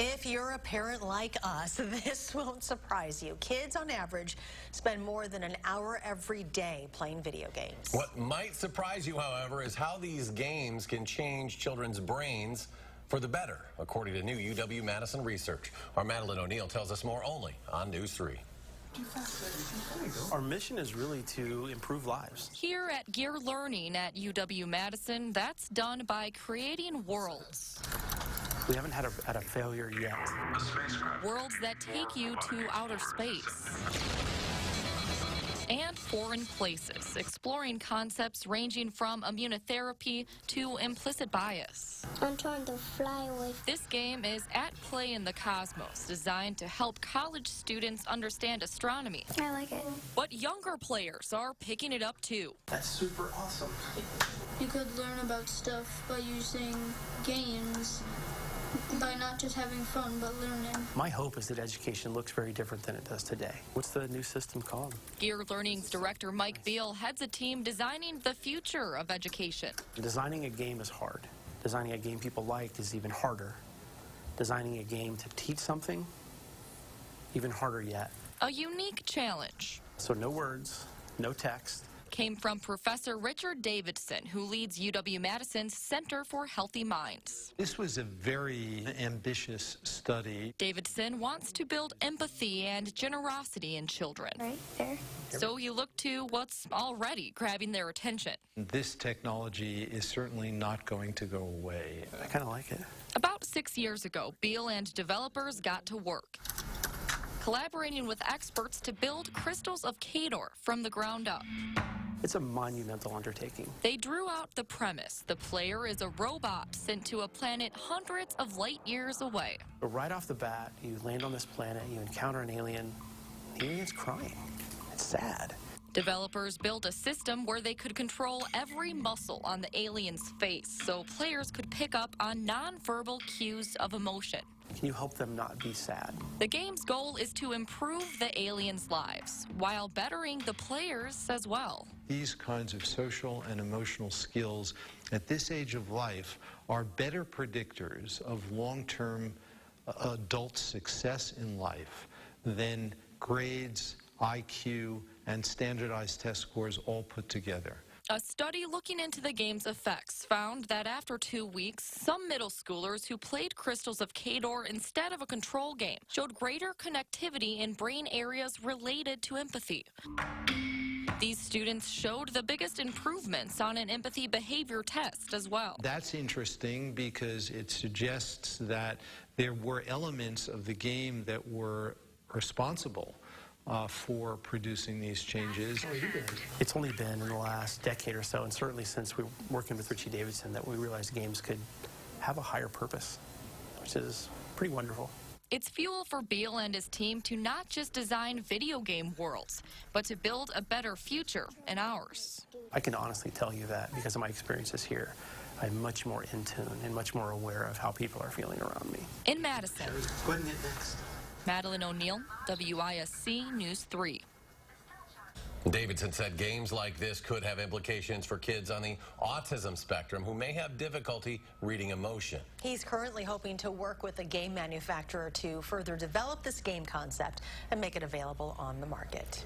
If you're a parent like us, this won't surprise you. Kids, on average, spend more than an hour every day playing video games. What might surprise you, however, is how these games can change children's brains for the better, according to new UW-Madison research. Our Madalyn O'Neill tells us more only on News 3. Our mission is really to improve lives. Here at Gear Learning at UW-Madison, that's done by creating worlds. We haven't had a failure yet. Worlds that take you to outer space and foreign places, exploring concepts ranging from immunotherapy to implicit bias. I'm trying to fly away. This game is At Play in the Cosmos, designed to help college students understand astronomy. I like it. But younger players are picking it up too. That's super awesome. You could learn about stuff by using games, by not just having fun, but learning. My hope is that education looks very different than it does today. What's the new system called? Gear Learning's director Mike Beal heads a team designing the future of education. Designing a game is hard. Designing a game people like is even harder. Designing a game to teach something, even harder yet. A unique challenge. So no words, no text. Came from Professor Richard Davidson, who leads UW-Madison's Center for Healthy Minds. This was a very ambitious study. Davidson wants to build empathy and generosity in children. Right there. So you look to what's already grabbing their attention. This technology is certainly not going to go away. I kind of like it. About 6 years ago, Beal and developers got to work, collaborating with experts to build crystals of Cador from the ground up. It's a monumental undertaking. They drew out the premise. The player is a robot sent to a planet hundreds of light years away. But right off the bat, you land on this planet, you encounter an alien. The alien's crying. It's sad. Developers built a system where they could control every muscle on the alien's face so players could pick up on nonverbal cues of emotion. Can you help them not be sad? The game's goal is to improve the aliens' lives while bettering the players as well. These kinds of social and emotional skills at this age of life are better predictors of long-term adult success in life than grades, IQ, and standardized test scores all put together. A study looking into the game's effects found that after 2 weeks, some middle schoolers who played Crystals of Cador instead of a control game showed greater connectivity in brain areas related to empathy. These students showed the biggest improvements on an empathy behavior test as well. That's interesting because it suggests that there were elements of the game that were responsible for producing these changes. It's only been in the last decade or so, and certainly since we were working with Richie Davidson, that we realized games could have a higher purpose, which is pretty wonderful. It's fuel for Beal and his team to not just design video game worlds, but to build a better future in ours. I can honestly tell you that because of my experiences here, I'm much more in tune and much more aware of how people are feeling around me. In Madison, Go ahead and get next. Madalyn O'Neill, WISC News 3. Davidson said games like this could have implications for kids on the autism spectrum who may have difficulty reading emotion. He's currently hoping to work with a game manufacturer to further develop this game concept and make it available on the market.